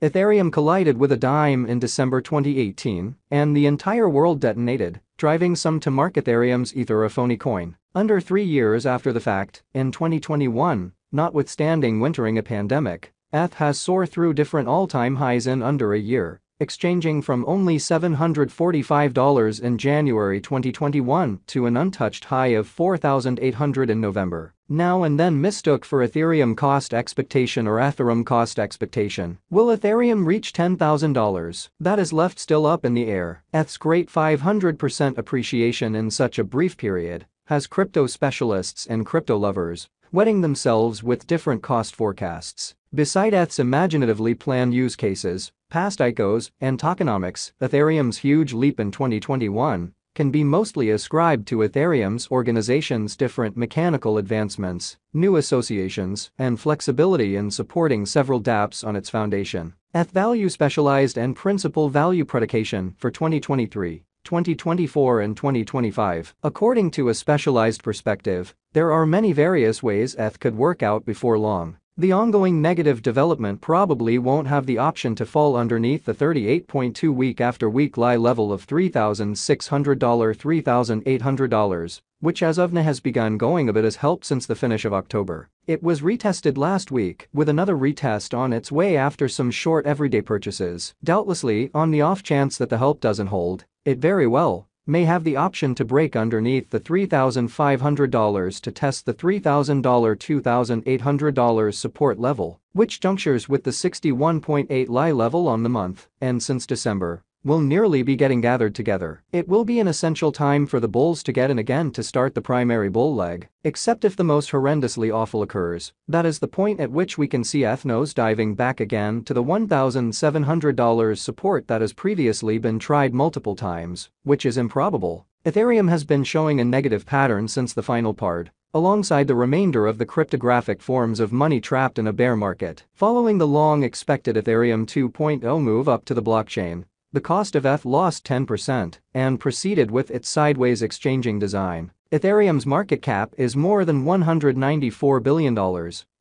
Ethereum collided with a dime in December 2018, and the entire world detonated, driving some to mark Ethereum's Ether a phony coin. Under 3 years after the fact, in 2021, notwithstanding wintering a pandemic, ETH has soared through different all-time highs in under a year, exchanging from only $745 in January 2021 to an untouched high of $4,800 in November. Now and then mistook for Ethereum cost expectation or Ethereum cost expectation. Will Ethereum reach $10,000? That is left still up in the air. ETH's great 500% appreciation in such a brief period has crypto specialists and crypto lovers wetting themselves with different cost forecasts. Beside ETH's imaginatively planned use cases, past ICOs, and tokenomics, Ethereum's huge leap in 2021 can be mostly ascribed to Ethereum's organization's different mechanical advancements, new associations, and flexibility in supporting several dApps on its foundation. ETH value specialized and principal value predication for 2023, 2024 and 2025. According to a specialized perspective, there are many various ways ETH could work out before long. The ongoing negative development probably won't have the option to fall underneath the 38.2 week after week high level of $3,600 $3,800, which as of now has begun going a bit as help since the finish of October. It was retested last week, with another retest on its way after some short everyday purchases. Doubtlessly, on the off chance that the help doesn't hold, it very well may have the option to break underneath the $3,500 to test the $3,000 $2,800 support level, which junctures with the 61.8 Li level on the month, and since December, will nearly be getting gathered together. It will be an essential time for the bulls to get in again to start the primary bull leg, except if the most horrendously awful occurs. That is the point at which we can see ETH nose diving back again to the $1,700 support that has previously been tried multiple times, which is improbable. Ethereum has been showing a negative pattern since the final part, alongside the remainder of the cryptographic forms of money trapped in a bear market. Following the long-expected Ethereum 2.0 move up to the blockchain, the cost of ETH lost 10% and proceeded with its sideways exchanging design. Ethereum's market cap is more than $194 billion,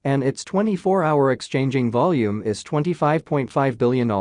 and its 24-hour exchanging volume is $25.5 billion.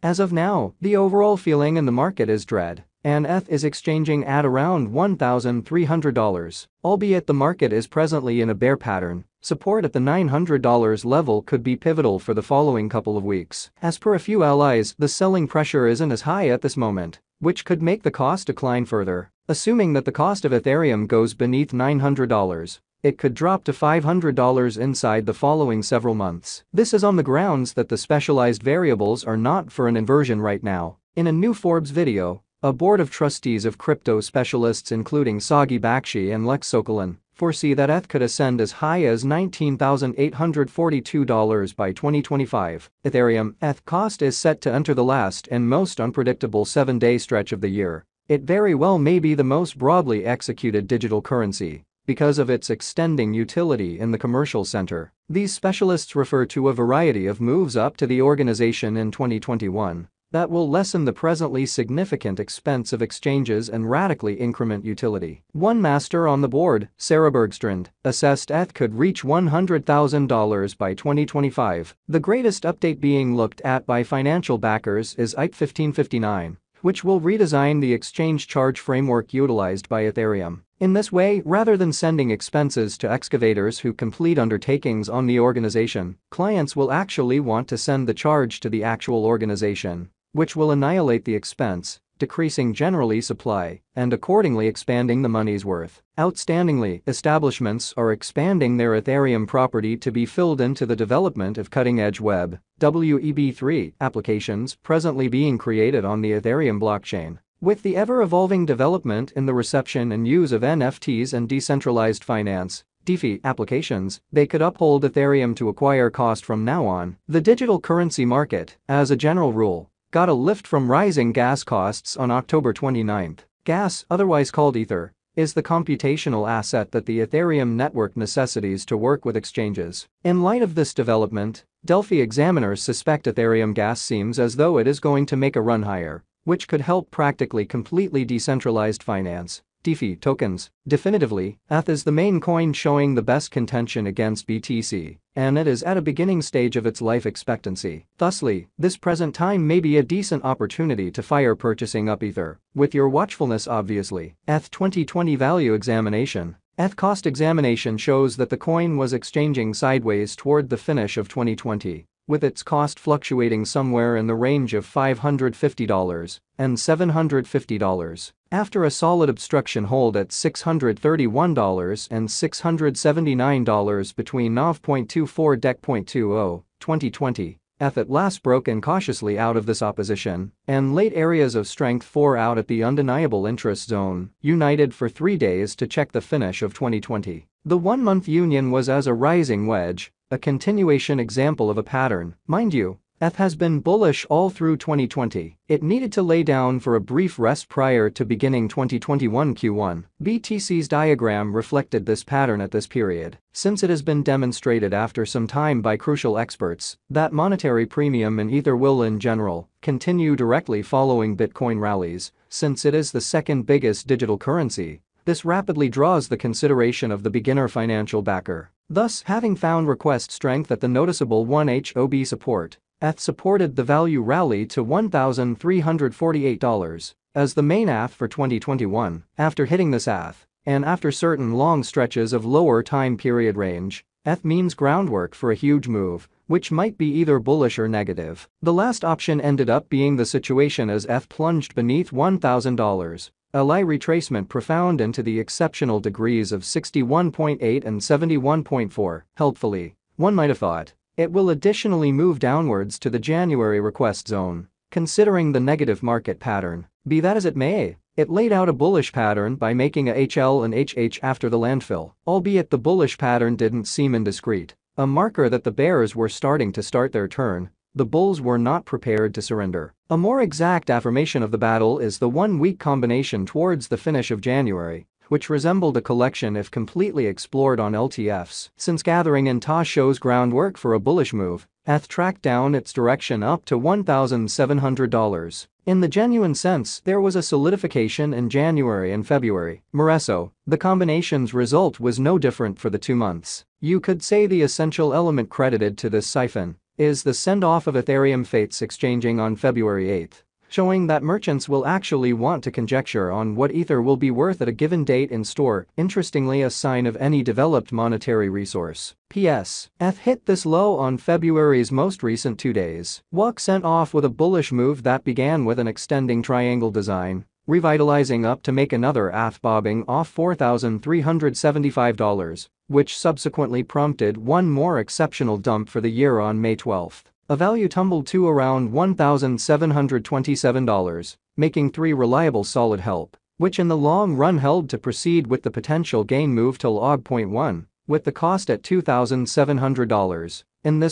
As of now, the overall feeling in the market is dread, and ETH is exchanging at around $1,300, albeit the market is presently in a bear pattern. Support at the $900 level could be pivotal for the following couple of weeks. As per a few allies, the selling pressure isn't as high at this moment, which could make the cost decline further. Assuming that the cost of Ethereum goes beneath $900, it could drop to $500 inside the following several months. This is on the grounds that the specialized variables are not for an inversion right now. In a new Forbes video, a board of trustees of crypto specialists including Sagi Bakshi and Lex Sokolin foresee that ETH could ascend as high as $19,842 by 2025. Ethereum ETH cost is set to enter the last and most unpredictable 7-day stretch of the year. It very well may be the most broadly executed digital currency because of its extending utility in the commercial center. These specialists refer to a variety of moves up to the organization in 2021 that will lessen the presently significant expense of exchanges and radically increment utility. One master on the board, Sarah Bergstrand, assessed ETH could reach $100,000 by 2025. The greatest update being looked at by financial backers is EIP 1559, which will redesign the exchange charge framework utilized by Ethereum. In this way, rather than sending expenses to excavators who complete undertakings on the organization, clients will actually want to send the charge to the actual organization, which will annihilate the expense, decreasing generally supply, and accordingly expanding the money's worth. Outstandingly, establishments are expanding their Ethereum property to be filled into the development of cutting-edge Web Web3 applications presently being created on the Ethereum blockchain. With the ever-evolving development in the reception and use of NFTs and decentralized finance DeFi applications, they could uphold Ethereum to acquire cost from now on. The digital currency market, as a general rule, got a lift from rising gas costs on October 29. Gas, otherwise called Ether, is the computational asset that the Ethereum network necessitates to work with exchanges. In light of this development, Delphi examiners suspect Ethereum gas seems as though it is going to make a run higher, which could help practically completely decentralized finance. DeFi tokens. Definitively, ETH is the main coin showing the best contention against BTC, and it is at a beginning stage of its life expectancy. Thusly, this present time may be a decent opportunity to fire purchasing up Ether, with your watchfulness obviously. ETH 2020 Value Examination. ETH cost examination shows that the coin was exchanging sideways toward the finish of 2020, with its cost fluctuating somewhere in the range of $550 and $750. After a solid obstruction hold at $631 and $679 between NOV.24 DEC.20, 2020, ETH at last broke incautiously out of this opposition, and late areas of strength 4 out at the undeniable interest zone, united for 3 days to check the finish of 2020. The 1-month union was as a rising wedge, a continuation example of a pattern. Mind you, ETH has been bullish all through 2020. It needed to lay down for a brief rest prior to beginning 2021 Q1. BTC's diagram reflected this pattern at this period, since it has been demonstrated after some time by crucial experts that monetary premium in Ether will in general continue directly following Bitcoin rallies, since it is the second biggest digital currency. This rapidly draws the consideration of the beginner financial backer. Thus, having found request strength at the noticeable 1HOB support, ETH supported the value rally to $1,348 as the main ETH for 2021. After hitting this ETH, and after certain long stretches of lower time period range, ETH means groundwork for a huge move, which might be either bullish or negative. The last option ended up being the situation as ETH plunged beneath $1,000. A lie retracement profound into the exceptional degrees of 61.8 and 71.4. Helpfully, one might have thought, it will additionally move downwards to the January request zone, considering the negative market pattern. Be that as it may, it laid out a bullish pattern by making a HL and HH after the landfill, albeit the bullish pattern didn't seem indiscreet, a marker that the bears were starting to start their turn. The bulls were not prepared to surrender. A more exact affirmation of the battle is the 1-week combination towards the finish of January, which resembled a collection if completely explored on LTFs. Since gathering in TA shows groundwork for a bullish move, ETH tracked down its direction up to $1,700. In the genuine sense, there was a solidification in January and February. Moreso, the combination's result was no different for the 2 months. You could say the essential element credited to this siphon is the send-off of Ethereum fates exchanging on February 8, showing that merchants will actually want to conjecture on what Ether will be worth at a given date in store, interestingly a sign of any developed monetary resource. P.S. ETH hit this low on February's most recent 2 days. WAC sent off with a bullish move that began with an extending triangle design, revitalizing up to make another ETH bobbing off $4,375, which subsequently prompted one more exceptional dump for the year on May 12. A value tumbled to around $1,727, making 3 reliable solid help, which in the long run held to proceed with the potential gain move till Aug.1, with the cost at $2,700. In this